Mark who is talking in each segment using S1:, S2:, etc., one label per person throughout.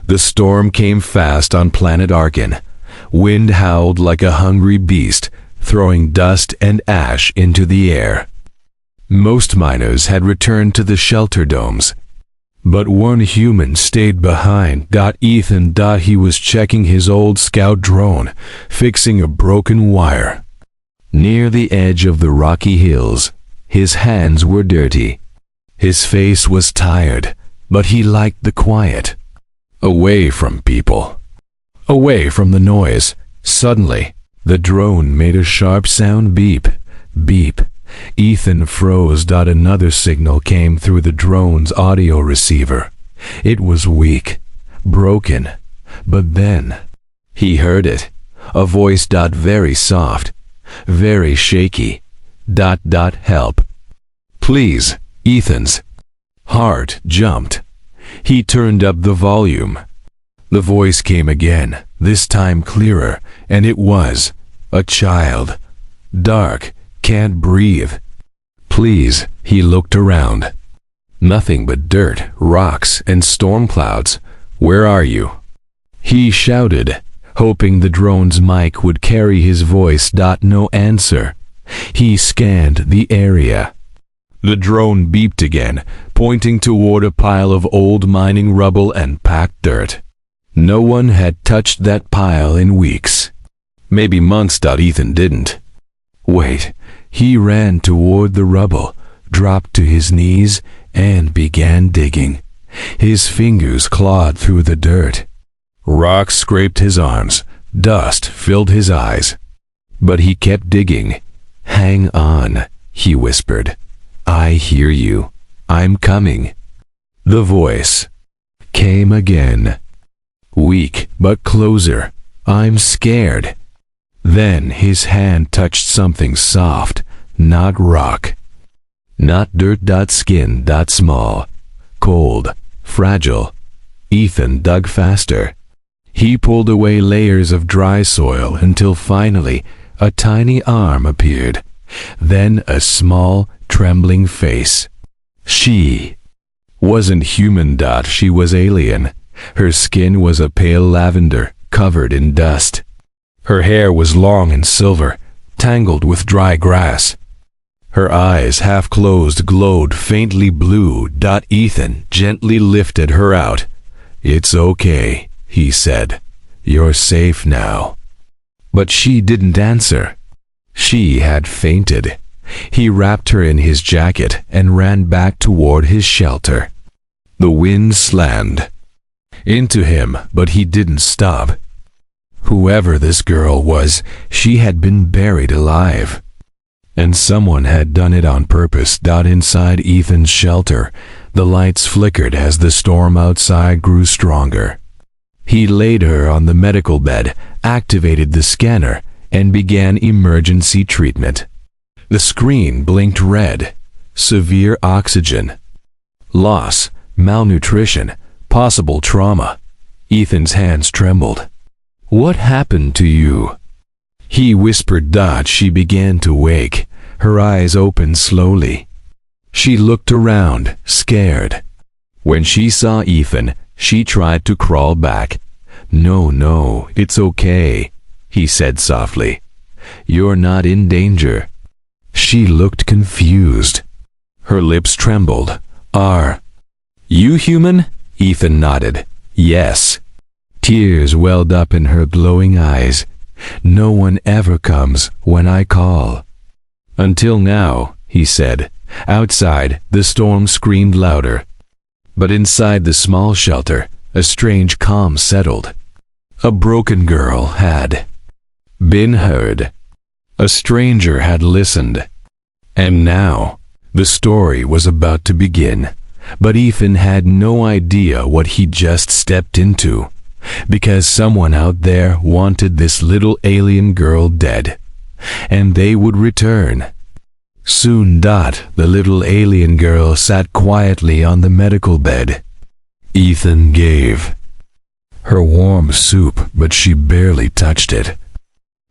S1: The storm came fast on planet Arkin. Wind howled like a hungry beast, throwing dust and ash into the air. Most miners had returned to the shelter domes, but one human stayed behind. Ethan. He was checking his old scout drone, fixing a broken wire. Near the edge of the rocky hills, his hands were dirty. His face was tired, but he liked the quiet. Away from people. Away from the noise. Suddenly, the drone made a sharp sound. Beep, beep. Ethan froze. Another signal came through the drone's audio receiver. It was weak, broken, but then he heard it. A voice. Very soft, very shaky. Help. Please. Ethan's heart jumped. He turned up the volume. The voice came again, this time clearer, and it was a child. Dark, can't breathe. Please. He looked around. Nothing but dirt, rocks, and storm clouds. Where are you? He shouted, hoping the drone's mic would carry his voice. No answer. He scanned the area. The drone beeped again, pointing toward a pile of old mining rubble and packed dirt. No one had touched that pile in weeks. Maybe months. Ethan didn't. Wait. He ran toward the rubble, dropped to his knees, and began digging. His fingers clawed through the dirt. Rocks scraped his arms. Dust filled his eyes. But he kept digging. Hang on, he whispered. I hear you. I'm coming. The voice came again. Weak, but closer. I'm scared. Then his hand touched something soft, not rock, not dirt. Skin. Small, cold, fragile. Ethan dug faster. He pulled away layers of dry soil until finally a tiny arm appeared. Then a small, trembling face. She wasn't human. She was alien. Her skin was a pale lavender, covered in dust. Her hair was long and silver, tangled with dry grass. Her eyes, half closed, glowed faintly blue. Ethan gently lifted her out. It's okay, he said. You're safe now. But she didn't answer. She had fainted. He wrapped her in his jacket and ran back toward his shelter. The wind slammed into him, but he didn't stop. Whoever this girl was, she had been buried alive. And someone had done it on purpose. Inside Ethan's shelter, the lights flickered as the storm outside grew stronger. He laid her on the medical bed, activated the scanner, and began emergency treatment. The screen blinked red. Severe oxygen loss, malnutrition, possible trauma. Ethan's hands trembled. What happened to you? He whispered. She began to wake. Her eyes opened slowly. She looked around, scared. When she saw Ethan, she tried to crawl back. No, it's okay, he said softly. You're not in danger. She looked confused. Her lips trembled. Are you human? Ethan nodded. Yes. Tears welled up in her glowing eyes. No one ever comes when I call. Until now, he said. Outside, the storm screamed louder. But inside the small shelter, a strange calm settled. A broken girl had been heard. A stranger had listened. And now, the story was about to begin. But Ethan had no idea what he just stepped into, because someone out there wanted this little alien girl dead, and they would return. Soon. The little alien girl sat quietly on the medical bed. Ethan gave her warm soup, but she barely touched it.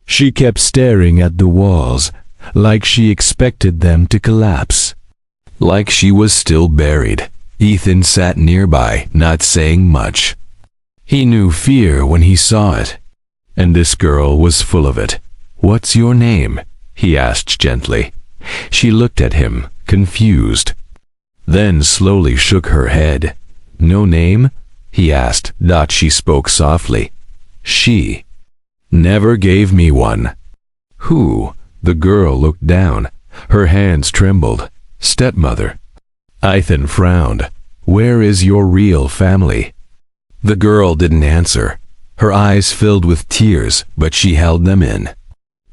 S1: She kept staring at the walls, like she expected them to collapse. Like she was still buried. Ethan sat nearby, not saying much. He knew fear when he saw it. And this girl was full of it. "What's your name?" he asked gently. She looked at him, confused. Then slowly shook her head. "No name?" he asked. She spoke softly. "She never gave me one." "Who?" The girl looked down. Her hands trembled. "Stepmother." Ethan frowned. "Where is your real family?" The girl didn't answer. Her eyes filled with tears, but she held them in.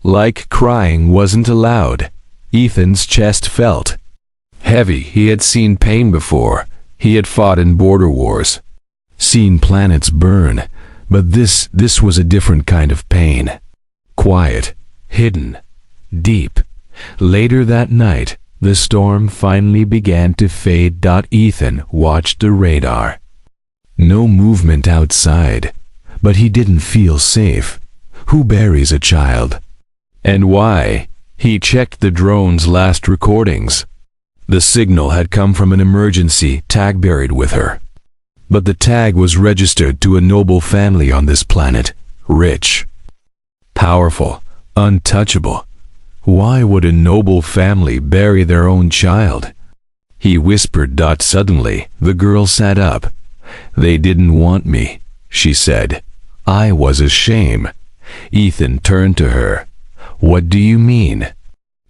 S1: Like crying wasn't allowed. Ethan's chest felt heavy. He had seen pain before. He had fought in border wars, seen planets burn, but this was a different kind of pain. Quiet, hidden, deep. Later that night, the storm finally began to fade. Ethan watched the radar. No movement outside, but he didn't feel safe. Who buries a child? And why? He checked the drone's last recordings. The signal had come from an emergency tag buried with her. But the tag was registered to a noble family on this planet. Rich, powerful, untouchable. Why would a noble family bury their own child? He whispered. Suddenly, the girl sat up. "They didn't want me," she said. "I was a shame." Ethan turned to her. "What do you mean?"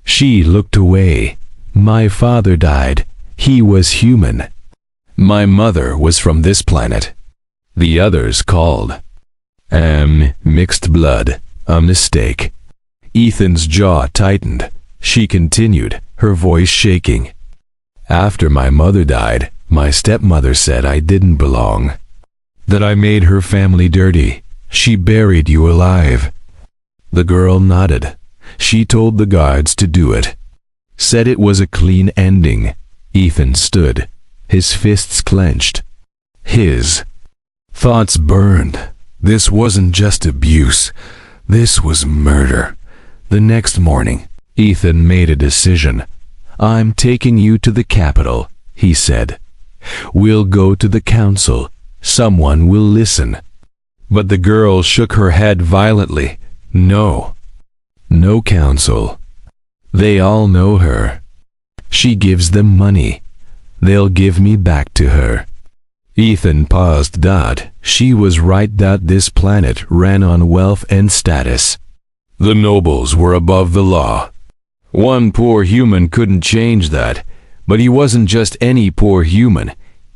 S1: She looked away. "My father died. He was human. My mother was from this planet. The others called. Mixed blood. A mistake." Ethan's jaw tightened. She continued, her voice shaking. "After my mother died, my stepmother said I didn't belong, that I made her family dirty. She buried you alive." The girl nodded. "She told the guards to do it. Said it was a clean ending." Ethan stood, his fists clenched. His thoughts burned. This wasn't just abuse. This was murder. The next morning, Ethan made a decision. "I'm taking you to the capital," he said. "We'll go to the council. Someone will listen." But the girl shook her head violently. "No. No council. They all know her. She gives them money. They'll give me back to her." Ethan paused. She was right. This planet ran on wealth and status. The nobles were above the law. One poor human couldn't change that, but he wasn't just any poor human.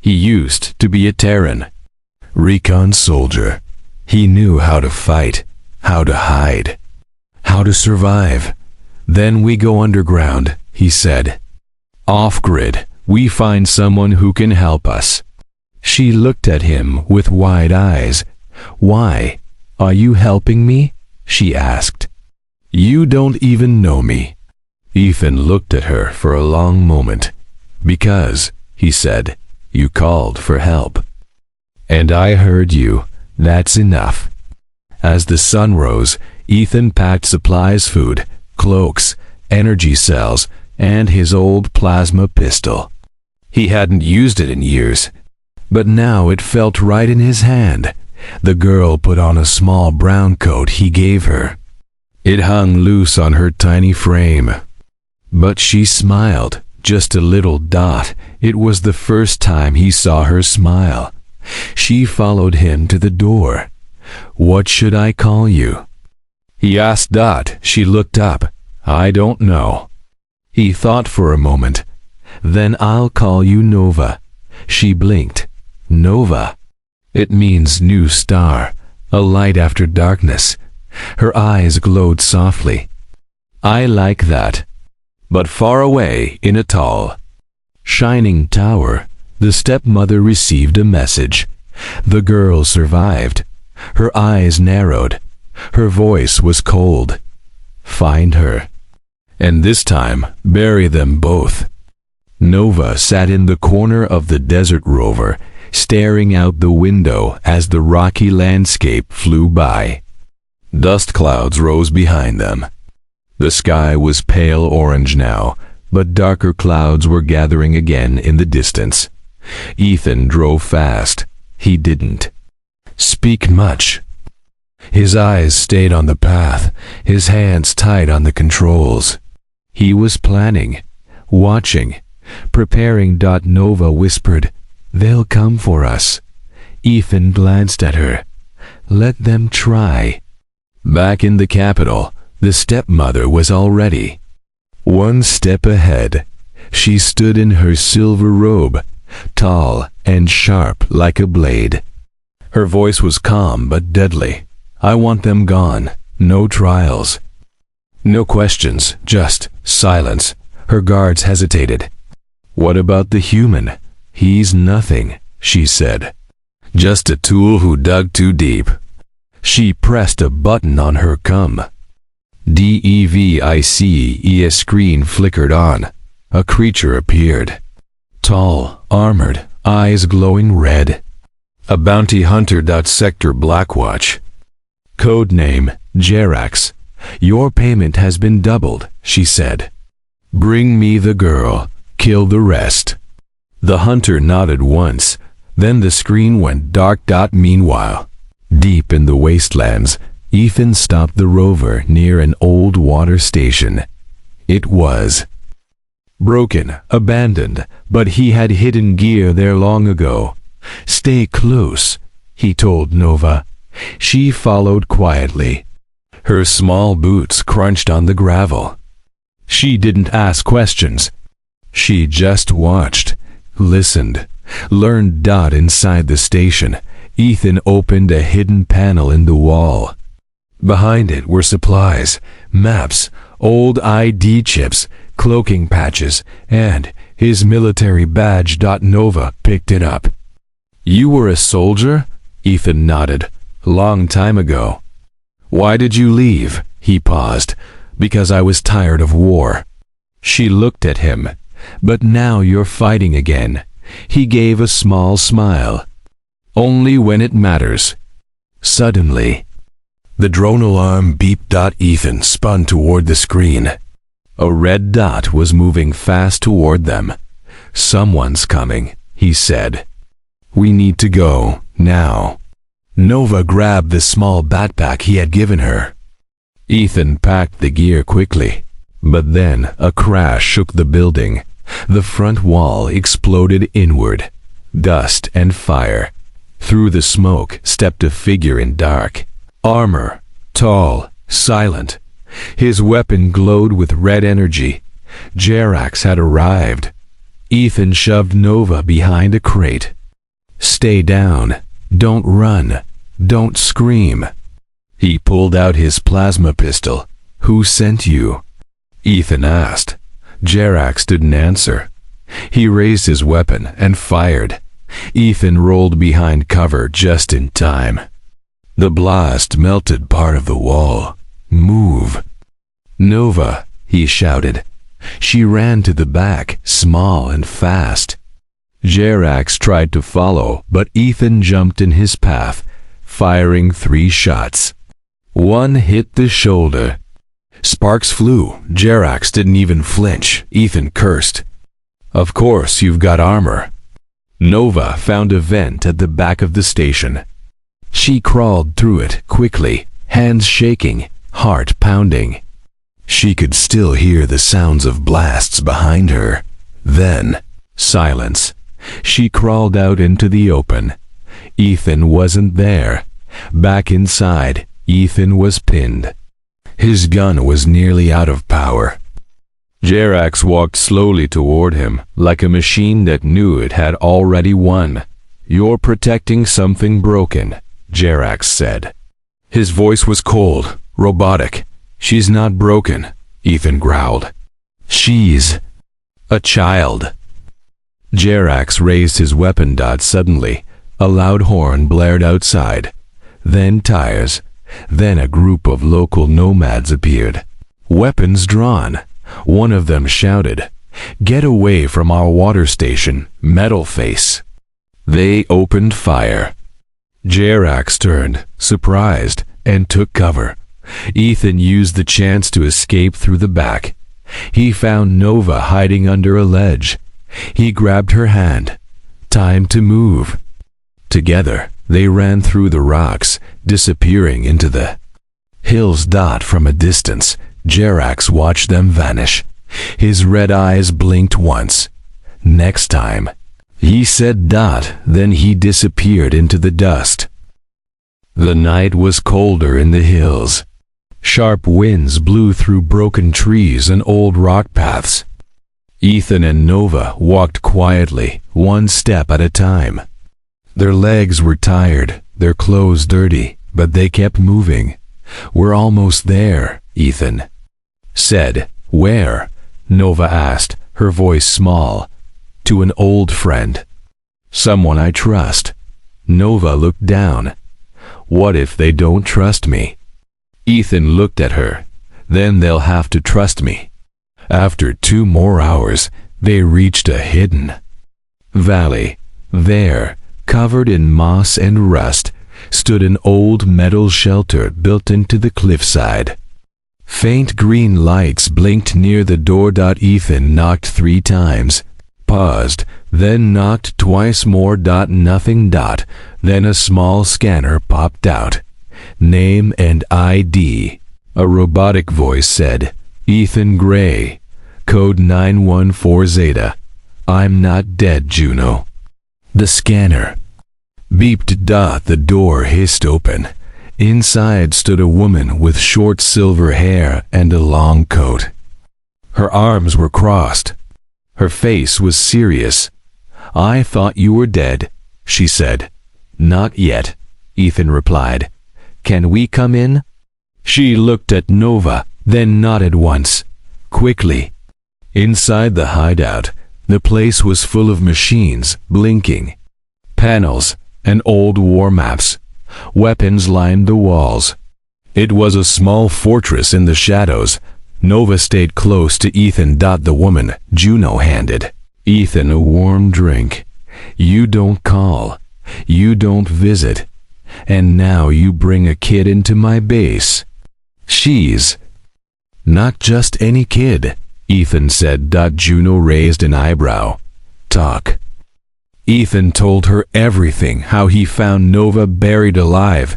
S1: He used to be a Terran. Recon soldier. He knew how to fight, how to hide, how to survive. "Then we go underground," he said. "Off-grid, we find someone who can help us." She looked at him with wide eyes. "Why? Are you helping me?" she asked. "You don't even know me." Ethan looked at her for a long moment. "Because," he said, "you called for help. And I heard you. That's enough." As the sun rose, Ethan packed supplies, food, cloaks, energy cells, and his old plasma pistol. He hadn't used it in years, but now it felt right in his hand. The girl put on a small brown coat he gave her. It hung loose on her tiny frame. But she smiled, just a little. It was the first time he saw her smile. She followed him to the door. "What should I call you?" he asked. She looked up. "I don't know." He thought for a moment. "Then I'll call you Nova." She blinked. "Nova? It means new star, a light after darkness." Her eyes glowed softly. "I like that." But far away in a tall, shining tower, the stepmother received a message. The girl survived. Her eyes narrowed. Her voice was cold. "Find her. And this time, bury them both." Nova sat in the corner of the desert rover, staring out the window as the rocky landscape flew by. Dust clouds rose behind them. The sky was pale orange now, but darker clouds were gathering again in the distance. Ethan drove fast. He didn't speak much. His eyes stayed on the path, his hands tight on the controls. He was planning, watching, preparing. Nova whispered, "They'll come for us." Ethan glanced at her. Let them try. Back in the capital, the stepmother was already. One step ahead, she stood in her silver robe, tall and sharp like a blade. Her voice was calm but deadly. "I want them gone. No trials. No questions, just silence." Her guards hesitated. "What about the human? He's nothing," she said. "Just a tool who dug too deep." She pressed a button on her cum. A screen flickered on. A creature appeared. Tall, armored, eyes glowing red. A bounty hunter. Sector Blackwatch. Codename Jerax. "Your payment has been doubled," she said. "Bring me the girl. Kill the rest." The hunter nodded once. Then the screen went dark. Meanwhile, deep in the wastelands, Ethan stopped the rover near an old water station. It was broken, abandoned, but he had hidden gear there long ago. "Stay close," he told Nova. She followed quietly. Her small boots crunched on the gravel. She didn't ask questions. She just watched, listened, learned. Inside the station, Ethan opened a hidden panel in the wall. Behind it were supplies, maps, old ID chips, cloaking patches, and his military badge. Nova picked it up. "You were a soldier?" Ethan nodded. "Long time ago." "Why did you leave?" He paused. "Because I was tired of war." She looked at him. "But now you're fighting again." He gave a small smile. "Only when it matters." Suddenly, the drone alarm beeped. Ethan spun toward the screen. A red dot was moving fast toward them. "Someone's coming," he said. "We need to go, now." Nova grabbed the small backpack he had given her. Ethan packed the gear quickly. But then a crash shook the building. The front wall exploded inward. Dust and fire. Through the smoke stepped a figure in dark armor, tall, silent. His weapon glowed with red energy. Jerax had arrived. Ethan shoved Nova behind a crate. "Stay down. Don't run. Don't scream." He pulled out his plasma pistol. "Who sent you?" Ethan asked. Jerax didn't answer. He raised his weapon and fired. Ethan rolled behind cover just in time. The blast melted part of the wall. "Move." "Nova," he shouted. She ran to the back, small and fast. Jerax tried to follow, but Ethan jumped in his path, firing 3 shots. One hit the shoulder. Sparks flew. Jerax didn't even flinch. Ethan cursed. "Of course you've got armor." Nova found a vent at the back of the station. She crawled through it quickly, hands shaking, heart pounding. She could still hear the sounds of blasts behind her. Then, silence. She crawled out into the open. Ethan wasn't there. Back inside, Ethan was pinned. His gun was nearly out of power. Jerax walked slowly toward him, like a machine that knew it had already won. "You're protecting something broken," Jerax said. His voice was cold, robotic. "She's not broken," Ethan growled. "She's a child." Jerax raised his weapon. Suddenly, a loud horn blared outside. Then tires. Then a group of local nomads appeared. Weapons drawn. One of them shouted, "Get away from our water station, Metal Face." They opened fire. Jerax turned, surprised, and took cover. Ethan used the chance to escape through the back. He found Nova hiding under a ledge. He grabbed her hand. Time to move. Together, They ran through the rocks, disappearing into the hills. From a distance, Jerax watched them vanish. His red eyes blinked once. Next time, he said, then he disappeared into the dust. The night was colder in the hills. Sharp winds blew through broken trees and old rock paths. Ethan and Nova walked quietly, one step at a time. Their legs were tired, their clothes dirty, but they kept moving. "We're almost there," Ethan said. "Where?" Nova asked, her voice small. "To an old friend. Someone I trust." Nova looked down. "What if they don't trust me?" Ethan looked at her. "Then they'll have to trust me." After 2 more hours, they reached a hidden valley. There, covered in moss and rust, stood an old metal shelter built into the cliffside. Faint green lights blinked near the door. Ethan knocked 3 times, paused, then knocked twice more. Nothing. Then a small scanner popped out. "Name and ID," a robotic voice said. "Ethan Gray, code 914 Zeta. I'm not dead, Juno." The scanner beeped. The door hissed open. Inside stood a woman with short silver hair and a long coat. Her arms were crossed. Her face was serious. "I thought you were dead," she said. "Not yet," Ethan replied. "Can we come in?" She looked at Nova, then nodded once. Quickly. Inside the hideout, the place was full of machines, blinking. Panels and old war maps. Weapons lined the walls. It was a small fortress in the shadows. Nova stayed close to Ethan. The woman, Juno, handed Ethan a warm drink. "You don't call. You don't visit. And now you bring a kid into my base." "She's not just any kid," Ethan said. Juno raised an eyebrow. "Talk." Ethan told her everything, how he found Nova buried alive,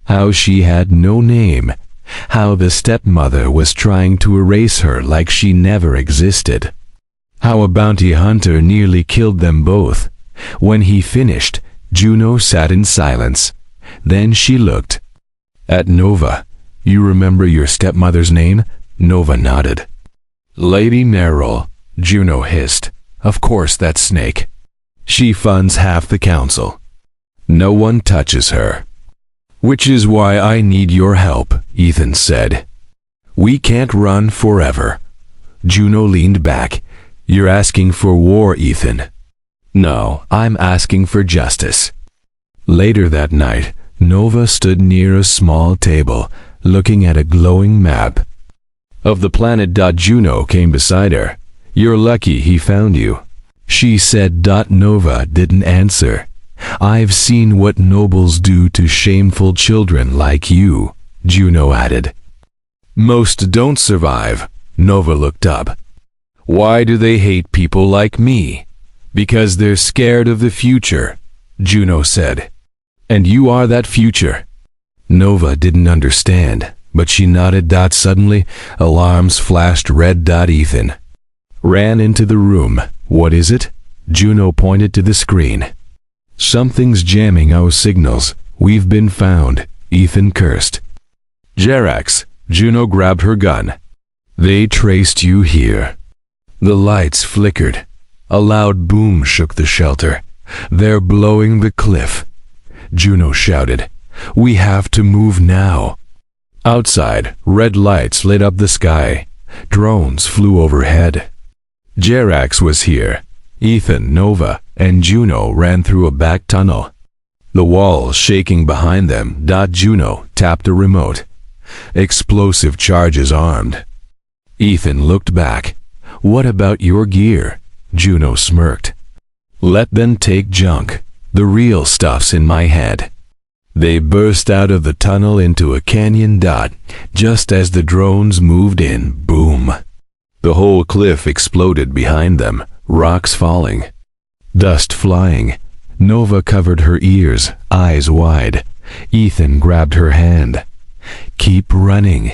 S1: how she had no name, how the stepmother was trying to erase her like she never existed, how a bounty hunter nearly killed them both. When he finished, Juno sat in silence. Then she looked at Nova. "You remember your stepmother's name?" Nova nodded. "Lady Merrill," Juno hissed. "Of course, that snake. She funds half the council. No one touches her." "Which is why I need your help," Ethan said. "We can't run forever." Juno leaned back. "You're asking for war, Ethan." "No, I'm asking for justice." Later that night, Nova stood near a small table, looking at a glowing map of the planet. Juno came beside her. "You're lucky he found you," she said. Nova didn't answer. "I've seen what nobles do to shameful children like you," Juno added. "Most don't survive." Nova looked up. "Why do they hate people like me?" "Because they're scared of the future," Juno said. "And you are that future." Nova didn't understand, but she nodded. Suddenly, alarms flashed red. Ethan ran into the room. "What is it?" Juno pointed to the screen. "Something's jamming our signals. We've been found," Ethan cursed. "Jerax," Juno grabbed her gun. "They traced you here." The lights flickered. A loud boom shook the shelter. "They're blowing the cliff," Juno shouted. "We have to move now." Outside, red lights lit up the sky. Drones flew overhead. Jerax was here. Ethan, Nova, and Juno ran through a back tunnel, the walls shaking behind them. Juno tapped a remote. "Explosive charges armed." Ethan looked back. "What about your gear?" Juno smirked. "Let them take junk. The real stuff's in my head." They burst out of the tunnel into a canyon. Just as the drones moved in, boom. The whole cliff exploded behind them, rocks falling, dust flying. Nova covered her ears, eyes wide. Ethan grabbed her hand. "Keep running."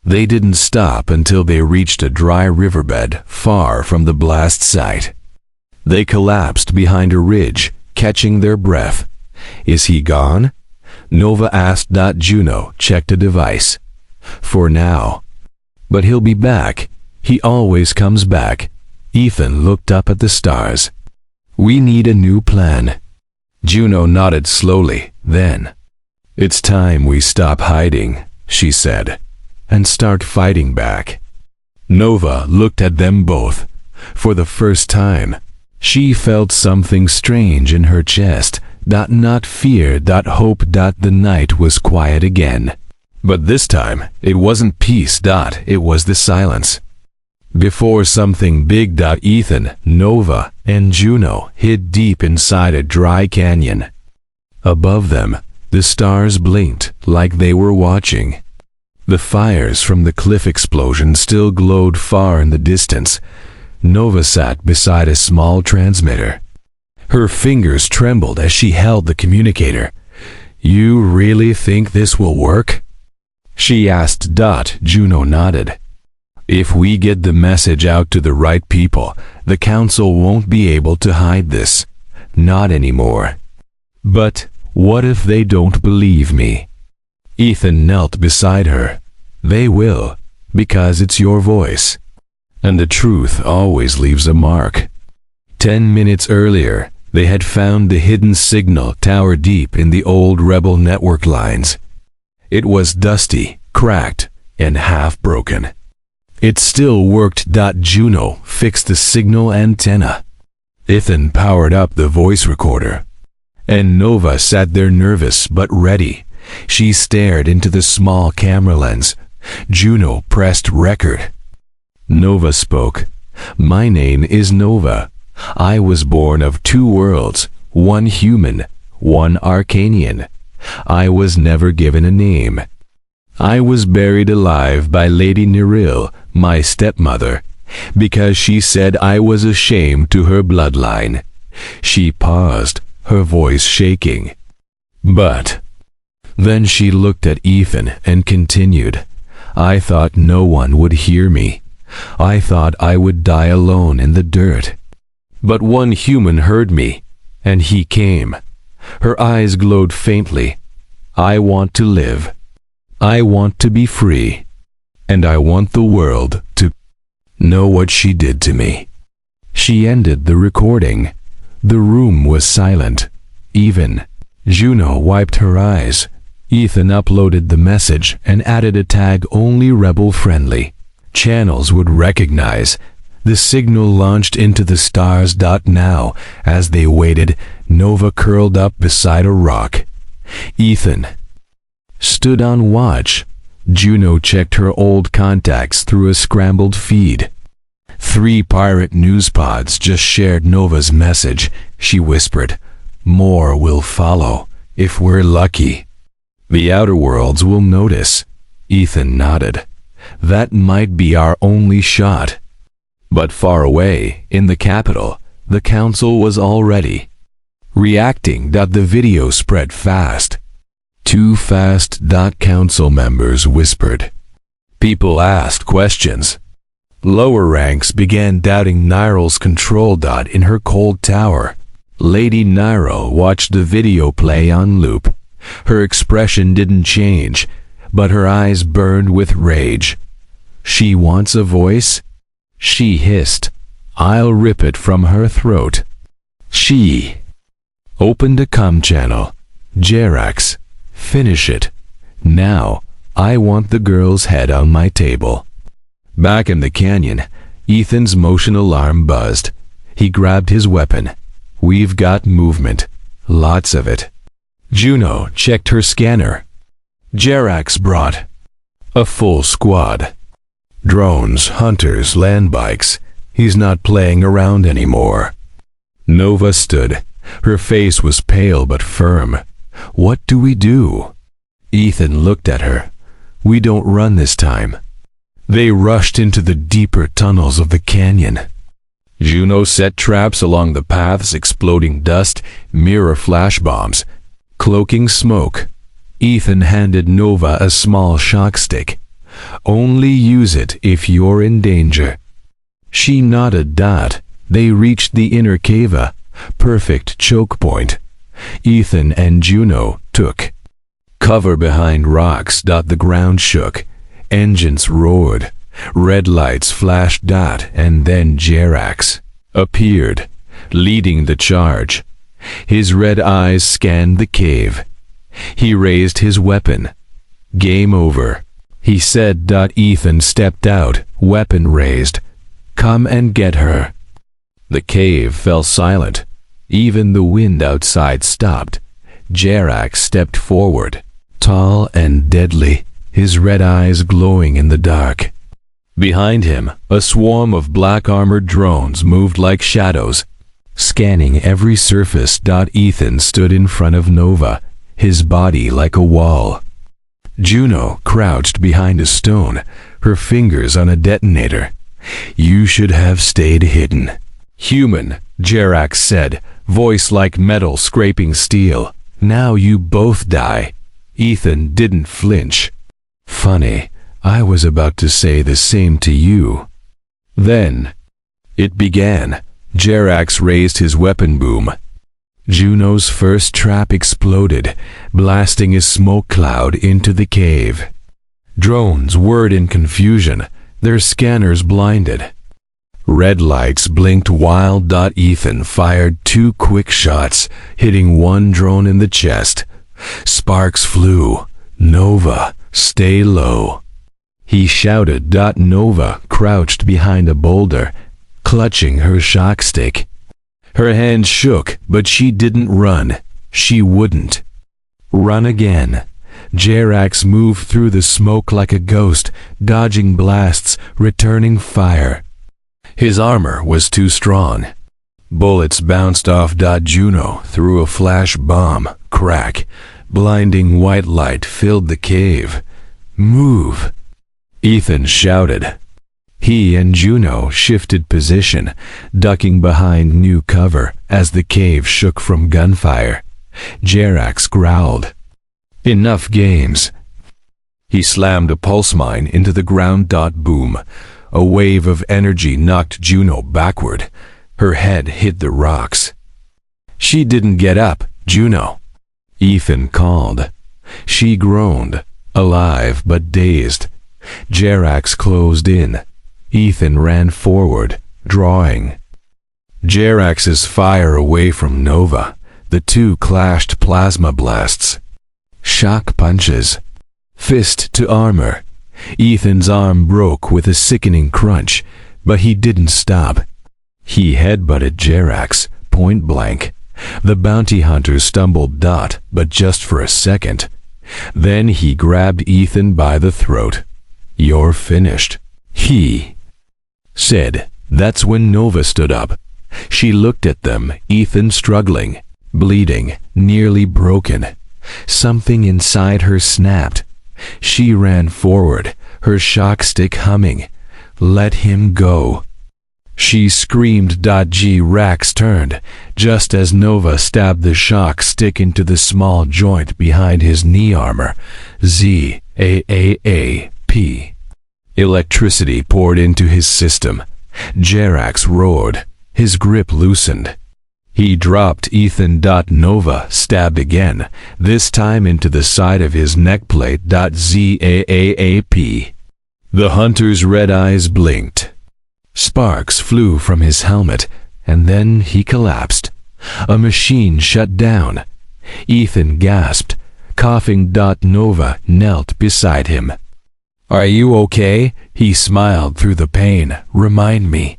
S1: They didn't stop until they reached a dry riverbed far from the blast site. They collapsed behind a ridge, catching their breath. "Is he gone?" Nova asked. Juno checked a device. "For now. But he'll be back. He always comes back." Ethan looked up at the stars. "We need a new plan." Juno nodded slowly, then, "It's time we stop hiding," she said, "and start fighting back." Nova looked at them both. For the first time, she felt something strange in her chest. Not fear, hope. The night was quiet again. But this time, it wasn't peace. It was the silence. Before something big. Ethan, Nova, and Juno hid deep inside a dry canyon. Above them, the stars blinked like they were watching. The fires from the cliff explosion still glowed far in the distance. Nova sat beside a small transmitter. Her fingers trembled as she held the communicator. "You really think this will work?" she asked. Juno nodded. "If we get the message out to the right people, the council won't be able to hide this. Not anymore." "But what if they don't believe me?" Ethan knelt beside her. "They will, because it's your voice. And the truth always leaves a mark." 10 minutes earlier, they had found the hidden signal tower deep in the old rebel network lines. It was dusty, cracked, and half broken. It still worked. Juno fixed the signal antenna. Ethan powered up the voice recorder. And Nova sat there nervous but ready. She stared into the small camera lens. Juno pressed record. Nova spoke. "My name is Nova. I was born of 2 worlds, 1 human, 1 Arcanian. I was never given a name. I was buried alive by Lady Neril, my stepmother, because she said I was a shame to her bloodline." She paused, her voice shaking. "But..." Then she looked at Ethan and continued, "I thought no one would hear me. I thought I would die alone in the dirt. But 1 human heard me, and he came." Her eyes glowed faintly. "I want to live. I want to be free. And I want the world to know what she did to me." She ended the recording. The room was silent. Even Juno wiped her eyes. Ethan uploaded the message and added a tag only rebel friendly. Channels would recognize. The signal launched into the stars. Now, as they waited, Nova curled up beside a rock. Ethan stood on watch. Juno checked her old contacts through a scrambled feed. 3 pirate news pods just shared Nova's message. She whispered, "More will follow, if we're lucky. The outer worlds will notice." Ethan nodded. "That might be our only shot." But far away, in the capital, the council was already reacting. The video spread fast. "Too fast." Council members whispered. People asked questions. Lower ranks began doubting Niral's control. In her cold tower, Lady Niral watched the video play on loop. Her expression didn't change, but her eyes burned with rage. "She wants a voice?" she hissed. "I'll rip it from her throat." She opened a comm channel. "Jerax, finish it. Now, I want the girl's head on my table." Back in the canyon, Ethan's motion alarm buzzed. He grabbed his weapon. "We've got movement. Lots of it." Juno checked her scanner. Jerax brought a full squad. Drones, hunters, land bikes. He's not playing around anymore. Nova stood. Her face was pale but firm. "What do we do?" Ethan looked at her. "We don't run this time." They rushed into the deeper tunnels of the canyon. Juno set traps along the paths, exploding dust, mirror flash bombs, cloaking smoke. Ethan handed Nova a small shock stick. Only use it if you're in danger. She nodded. They reached the inner cave, perfect choke point. Ethan and Juno took cover behind rocks. The ground shook. Engines roared. Red lights flashed. And then Jerax appeared, leading the charge. His red eyes scanned the cave. He raised his weapon. Game over, he said. Ethan stepped out, weapon raised. Come and get her. The cave fell silent. Even the wind outside stopped. Jerax stepped forward, tall and deadly, his red eyes glowing in the dark. Behind him, a swarm of black-armored drones moved like shadows, scanning every surface. Ethan stood in front of Nova, his body like a wall. Juno crouched behind a stone, her fingers on a detonator. You should have stayed hidden. Human, Jerax said, voice like metal scraping steel. Now you both die. Ethan didn't flinch. Funny, I was about to say the same to you. Then it began. Jerax raised his weapon boom. Juno's first trap exploded, blasting a smoke cloud into the cave. Drones whirred in confusion, their scanners blinded. Red lights blinked wild. Ethan fired 2 quick shots, hitting one drone in the chest. Sparks flew. Nova, stay low. He shouted. Nova crouched behind a boulder, clutching her shock stick. Her hand shook, but she didn't run. She wouldn't run again. Jerax moved through the smoke like a ghost, dodging blasts, returning fire. His armor was too strong. Bullets bounced off. Juno threw a flash bomb. Crack. Blinding white light filled the cave. Move, Ethan shouted. He and Juno shifted position, ducking behind new cover as the cave shook from gunfire. Jerax growled. Enough games. He slammed a pulse mine into the ground. Boom. A wave of energy knocked Juno backward. Her head hit the rocks. She didn't get up, Juno, Ethan called. She groaned, alive but dazed. Jerax closed in. Ethan ran forward, drawing Jerax's fire away from Nova. The two clashed plasma blasts. Shock punches. Fist to armor. Ethan's arm broke with a sickening crunch, but he didn't stop. He headbutted Jerax, point blank. The bounty hunter stumbled. But just for a second. Then he grabbed Ethan by the throat. You're finished, he said. That's when Nova stood up. She looked at them, Ethan struggling, bleeding, nearly broken. Something inside her snapped. She ran forward, her shock stick humming. Let him go, she screamed. Jerax turned, just as Nova stabbed the shock stick into the small joint behind his knee armor. Zaap. Electricity poured into his system. Jerax roared. His grip loosened. He dropped Ethan. Nova stabbed again, this time into the side of his neckplate. Zaap. The hunter's red eyes blinked. Sparks flew from his helmet, and then he collapsed. A machine shut down. Ethan gasped, coughing. Nova knelt beside him. Are you okay? He smiled through the pain. Remind me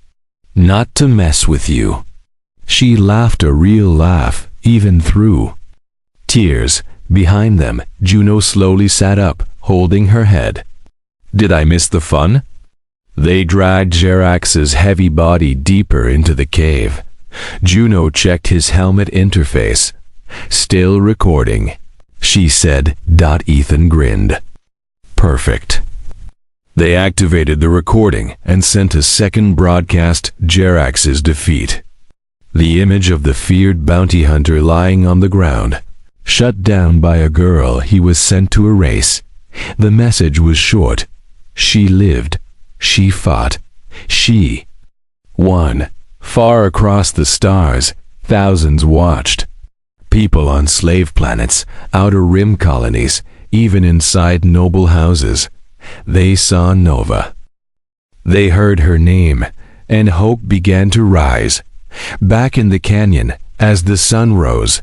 S1: not to mess with you. She laughed, a real laugh, even through tears. Behind them, Juno slowly sat up, holding her head. Did I miss the fun? They dragged Jerax's heavy body deeper into the cave. Juno checked his helmet interface. Still recording, she said. Ethan grinned. Perfect. They activated the recording and sent a second broadcast, Jerax's defeat. The image of the feared bounty hunter lying on the ground, shut down by a girl he was sent to erase. The message was short. She lived. She fought. She won. Far across the stars, thousands watched. People on slave planets, outer rim colonies, even inside noble houses. They saw Nova. They heard her name, and hope began to rise. Back in the canyon, as the sun rose,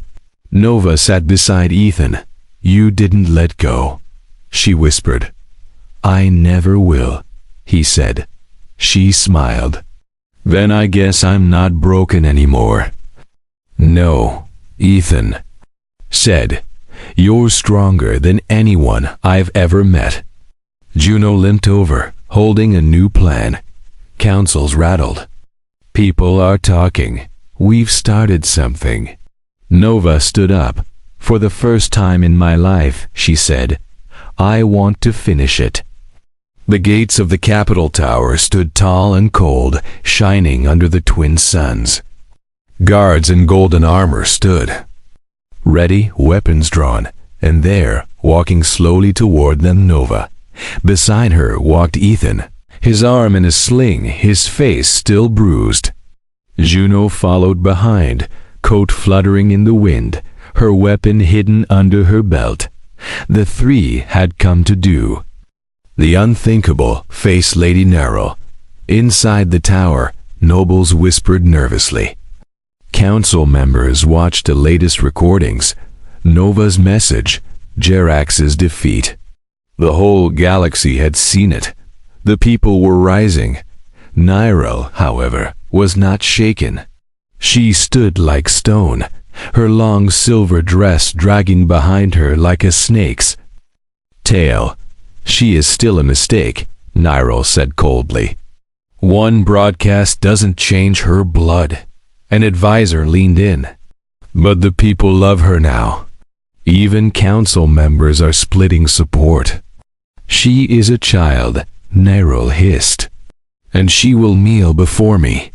S1: Nova sat beside Ethan. "You didn't let go," she whispered. "I never will," he said. She smiled. "Then I guess I'm not broken anymore." "No," Ethan said. "You're stronger than anyone I've ever met." Juno limped over, holding a new plan. Councils rattled. "People are talking. We've started something." Nova stood up. "For the first time in my life," she said, "I want to finish it." The gates of the Capitol Tower stood tall and cold, shining under the twin suns. Guards in golden armor stood, ready, weapons drawn, and there, walking slowly toward them, Nova. Beside her walked Ethan, his arm in a sling, his face still bruised. Juno followed behind, coat fluttering in the wind, her weapon hidden under her belt. The three had come to do the unthinkable, faced Lady Narrow. Inside the tower, nobles whispered nervously. Council members watched the latest recordings. Nova's message, Jerax's defeat. The whole galaxy had seen it. The people were rising. Nyrel, however, was not shaken. She stood like stone, her long silver dress dragging behind her like a snake's tail. "She is still a mistake," Nyrel said coldly. "One broadcast doesn't change her blood." An advisor leaned in. "But the people love her now. Even council members are splitting support." "She is a child," Nyrel hissed, "and she will kneel before me."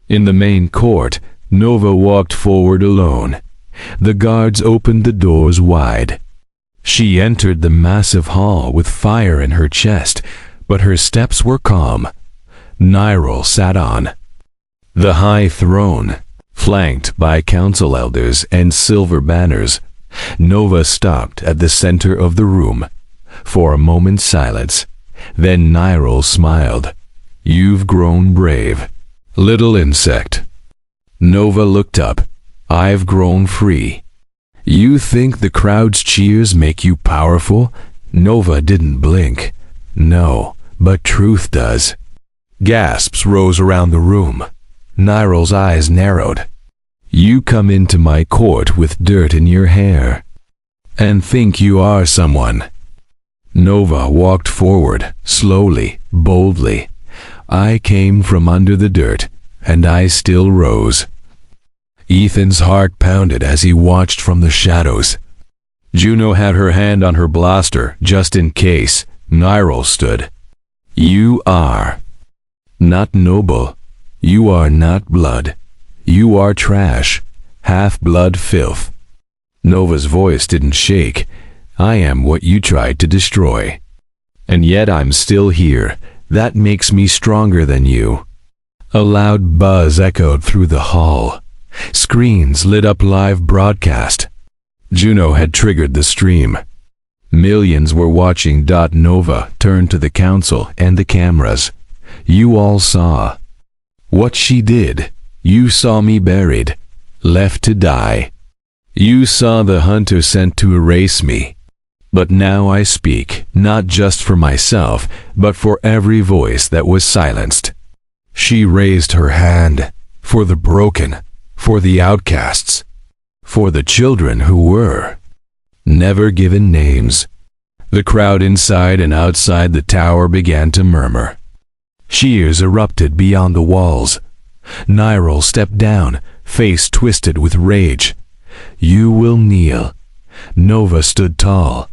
S1: In the main court, Nova walked forward alone. The guards opened the doors wide. She entered the massive hall with fire in her chest, but her steps were calm. Nyrel sat on the high throne, flanked by council elders and silver banners. Nova stopped at the center of the room. For a moment's silence. Then Nyrel smiled. "You've grown brave, little insect." Nova looked up. "I've grown free." "You think the crowd's cheers make you powerful?" Nova didn't blink. "No, but truth does." Gasps rose around the room. Nyrel's eyes narrowed. "You come into my court with dirt in your hair and think you are someone." Nova walked forward, slowly, boldly. "I came from under the dirt, and I still rose." Ethan's heart pounded as he watched from the shadows. Juno had her hand on her blaster, just in case. Nyrel stood. "You are not noble. You are not blood. You are trash, half-blood filth." Nova's voice didn't shake. "I am what you tried to destroy. And yet I'm still here. That makes me stronger than you." A loud buzz echoed through the hall. Screens lit up live broadcast. Juno had triggered the stream. Millions were watching. Nova turned to the council and the cameras. "You all saw what she did. You saw me buried, left to die. You saw the hunter sent to erase me. But now I speak, not just for myself, but for every voice that was silenced." She raised her hand. "For the broken, for the outcasts, for the children who were never given names." The crowd inside and outside the tower began to murmur. Cheers erupted beyond the walls. Nyrel stepped down, face twisted with rage. "You will kneel." Nova stood tall.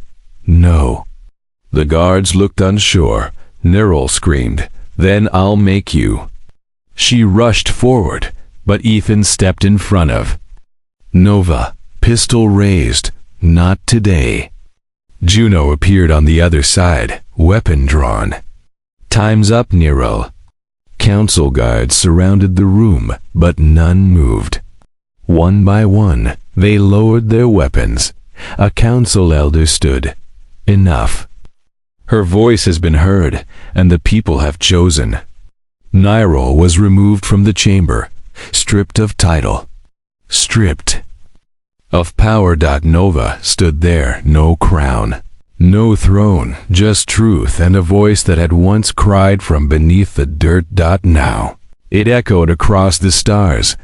S1: "No." The guards looked unsure. Nerul screamed. Then I'll make you. She rushed forward, but Ethan stepped in front of. Nova, pistol raised. Not today. Juno appeared on the other side, weapon drawn. Time's up, Nerul. Council guards surrounded the room, but none moved. One by one, they lowered their weapons. A council elder stood. Enough. Her voice has been heard, and the people have chosen. Nerul was removed from the chamber, stripped of title. Stripped of power. Nova stood there, no crown, no throne, just truth and a voice that had once cried from beneath the dirt. Now it echoed across the stars.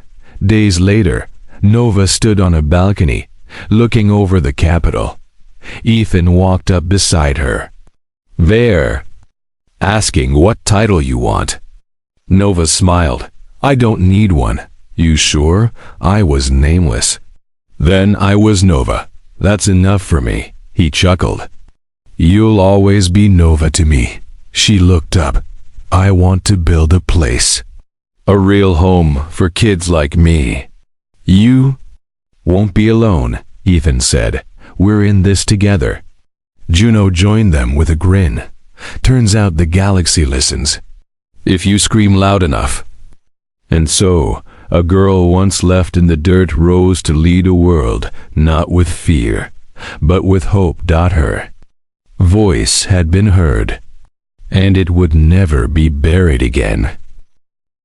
S1: Days later, Nova stood on a balcony, looking over the capital. Ethan walked up beside her. There, asking what title you want. Nova smiled. I don't need one. You sure? I was nameless. Then I was Nova. That's enough for me, he chuckled. You'll always be Nova to me. She looked up. I want to build a place. A real home for kids like me. You won't be alone, Ethan said. We're in this together. Juno joined them with a grin. Turns out the galaxy listens, if you scream loud enough. And so, a girl once left in the dirt rose to lead a world, not with fear, but with hope. Her voice had been heard, and it would never be buried again.